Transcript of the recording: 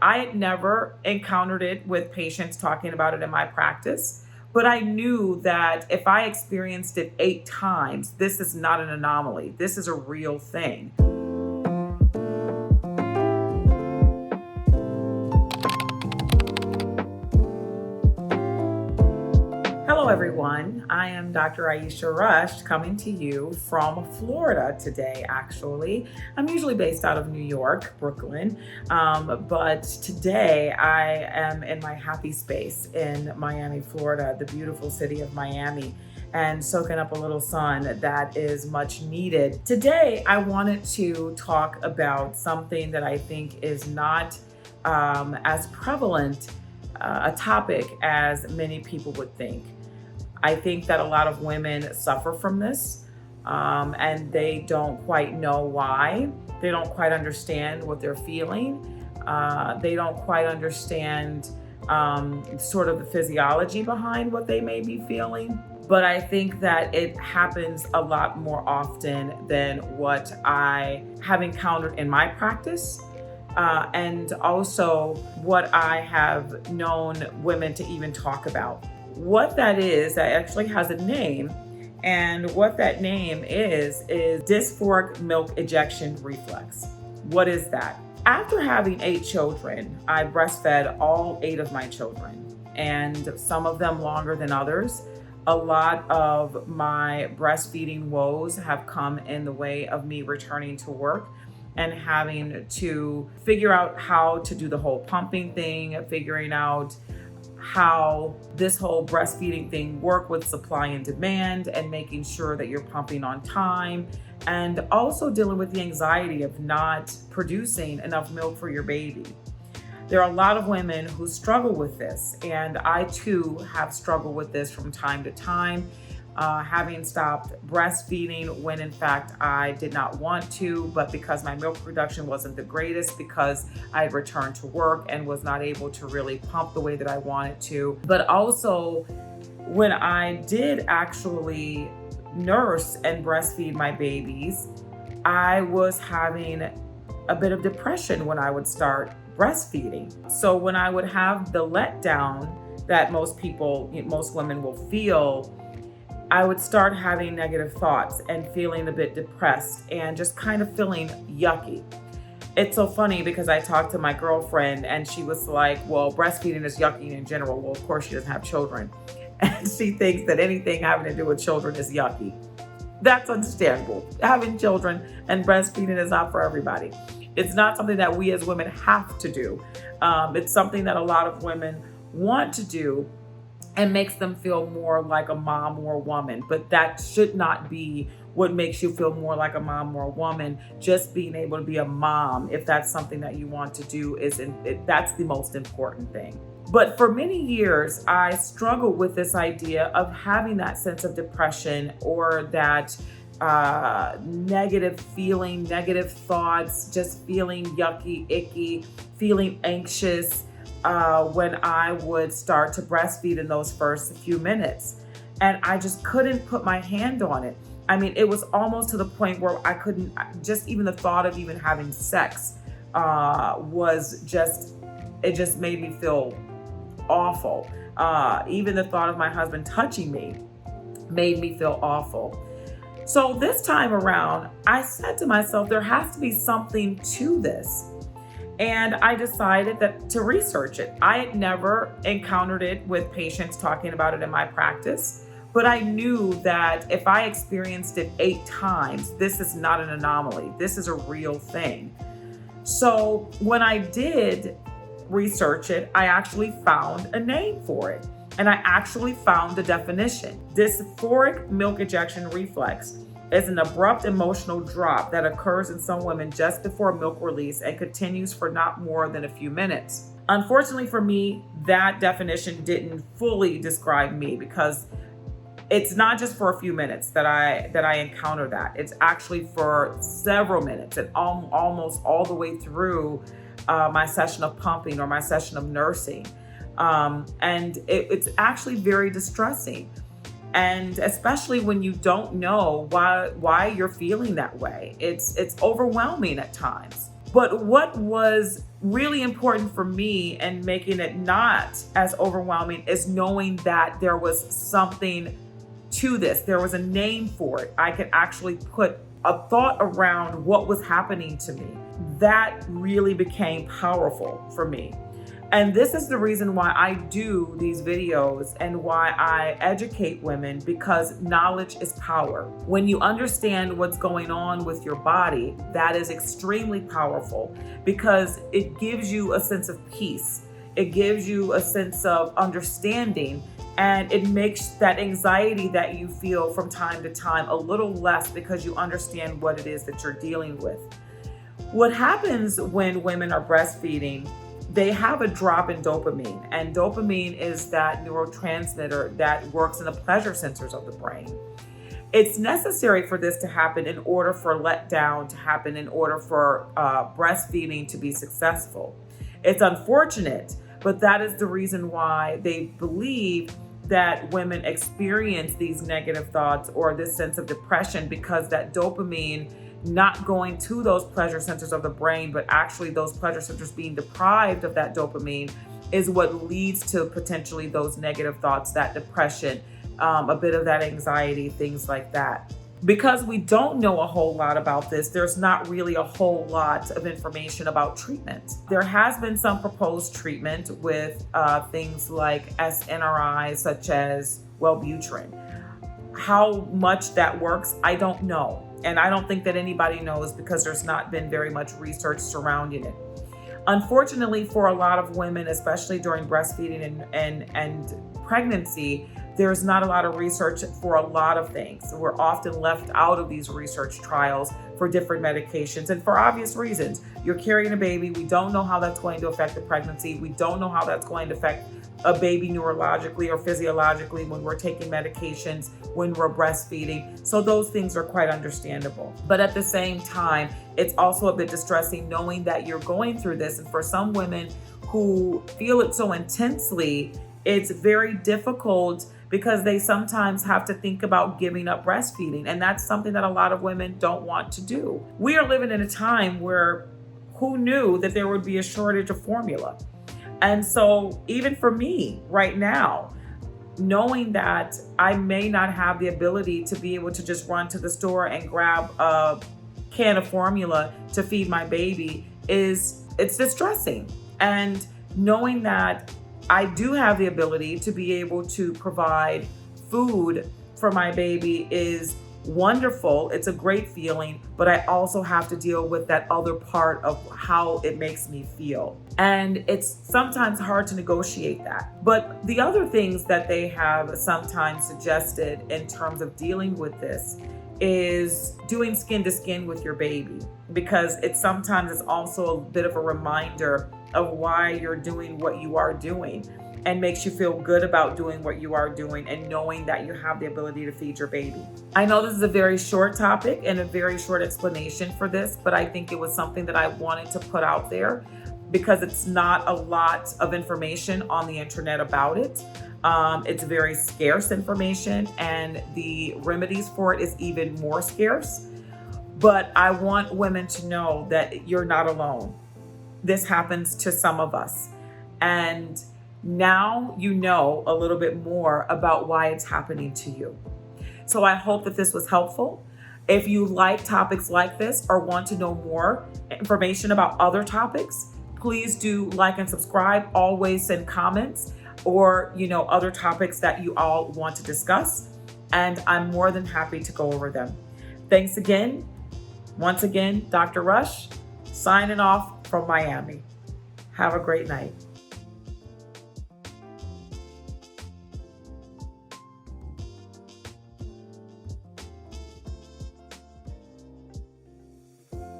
I had never encountered it with patients talking about it in my practice, but I knew that if I experienced it 8 times, this is not an anomaly. This is a real thing. Hello, everyone. I am Dr. Aisha Rush coming to you from Florida today, actually. I'm usually based out of New York, Brooklyn, but today I am in my happy space in Miami, Florida, the beautiful city of Miami, and soaking up a little sun that is much needed. Today, I wanted to talk about something that I think is not as prevalent a topic as many people would think. I think that a lot of women suffer from this and they don't quite know why. They don't quite understand what they're feeling. They don't quite understand sort of the physiology behind what they may be feeling. But I think that it happens a lot more often than what I have encountered in my practice. And also what I have known women to even talk about. What that is, that actually has a name, and what that name is dysphoric milk ejection reflex. What is that? After having 8 children, I breastfed all 8 of my children, and some of them longer than others. A lot of my breastfeeding woes have come in the way of me returning to work and having to figure out how to do the whole pumping thing, figuring out how this whole breastfeeding thing work with supply and demand, and making sure that you're pumping on time, and also dealing with the anxiety of not producing enough milk for your baby. There are a lot of women who struggle with this, and I too have struggled with this from time to time. Having stopped breastfeeding when in fact I did not want to, but because my milk production wasn't the greatest, because I had returned to work and was not able to really pump the way that I wanted to. But also when I did actually nurse and breastfeed my babies, I was having a bit of depression when I would start breastfeeding. So when I would have the letdown that most women will feel, I would start having negative thoughts and feeling a bit depressed and just kind of feeling yucky. It's so funny because I talked to my girlfriend and she was like, well, breastfeeding is yucky in general. Well, of course she doesn't have children. And she thinks that anything having to do with children is yucky. That's understandable. Having children and breastfeeding is not for everybody. It's not something that we as women have to do. It's something that a lot of women want to do and makes them feel more like a mom or a woman. But that should not be what makes you feel more like a mom or a woman. Just being able to be a mom, if that's something that you want to do, that's the most important thing. But for many years, I struggled with this idea of having that sense of depression or that negative feeling, negative thoughts, just feeling yucky, icky, feeling anxious, when I would start to breastfeed in those first few minutes. And I just couldn't put my hand on it. I mean, it was almost to the point where I couldn't, just even the thought of even having sex it just made me feel awful. Even the thought of my husband touching me made me feel awful. So this time around, I said to myself, there has to be something to this. And I decided to research it. I had never encountered it with patients talking about it in my practice, but I knew that if I experienced it 8 times, this is not an anomaly. This is a real thing. So when I did research it, I actually found a name for it. And I actually found the definition. Dysphoric milk ejection reflex is an abrupt emotional drop that occurs in some women just before milk release and continues for not more than a few minutes. Unfortunately for me, that definition didn't fully describe me, because it's not just for a few minutes that I encounter that. It's actually for several minutes and almost all the way through my session of pumping or my session of nursing. And it's actually very distressing. And especially when you don't know why you're feeling that way. It's overwhelming at times. But what was really important for me and making it not as overwhelming is knowing that there was something to this. There was a name for it. I could actually put a thought around what was happening to me. That really became powerful for me. And this is the reason why I do these videos and why I educate women, because knowledge is power. When you understand what's going on with your body, that is extremely powerful because it gives you a sense of peace. It gives you a sense of understanding, and it makes that anxiety that you feel from time to time a little less because you understand what it is that you're dealing with. What happens when women are breastfeeding, they have a drop in dopamine, and dopamine is that neurotransmitter that works in the pleasure centers of the brain. It's necessary for this to happen in order for letdown to happen, in order for breastfeeding to be successful. It's unfortunate, but that is the reason why they believe that women experience these negative thoughts or this sense of depression, because that dopamine not going to those pleasure centers of the brain, but actually those pleasure centers being deprived of that dopamine is what leads to potentially those negative thoughts, that depression, a bit of that anxiety, things like that. Because we don't know a whole lot about this, there's not really a whole lot of information about treatment. There has been some proposed treatment with things like SNRIs, such as Wellbutrin. How much that works, I don't know. And I don't think that anybody knows because there's not been very much research surrounding it. Unfortunately, for a lot of women, especially during breastfeeding and pregnancy, there's not a lot of research for a lot of things. We're often left out of these research trials for different medications, and for obvious reasons. You're carrying a baby. We don't know how that's going to affect the pregnancy. We don't know how that's going to affect a baby neurologically or physiologically when we're taking medications, when we're breastfeeding. So those things are quite understandable. But at the same time, it's also a bit distressing knowing that you're going through this. And for some women who feel it so intensely, it's very difficult because they sometimes have to think about giving up breastfeeding. And that's something that a lot of women don't want to do. We are living in a time where who knew that there would be a shortage of formula? And so even for me right now, knowing that I may not have the ability to be able to just run to the store and grab a can of formula to feed my baby it's distressing. And knowing that I do have the ability to be able to provide food for my baby is wonderful. It's a great feeling, but I also have to deal with that other part of how it makes me feel. And it's sometimes hard to negotiate that. But the other things that they have sometimes suggested in terms of dealing with this is doing skin to skin with your baby, because it sometimes is also a bit of a reminder of why you're doing what you are doing, and makes you feel good about doing what you are doing and knowing that you have the ability to feed your baby. I know this is a very short topic and a very short explanation for this, but I think it was something that I wanted to put out there because it's not a lot of information on the internet about it. It's very scarce information, and the remedies for it is even more scarce. But I want women to know that you're not alone. This happens to some of us. And now you know a little bit more about why it's happening to you. So I hope that this was helpful. If you like topics like this or want to know more information about other topics, please do like and subscribe. Always send comments or, other topics that you all want to discuss. And I'm more than happy to go over them. Thanks again. Once again, Dr. Rush, signing off from Miami. Have a great night.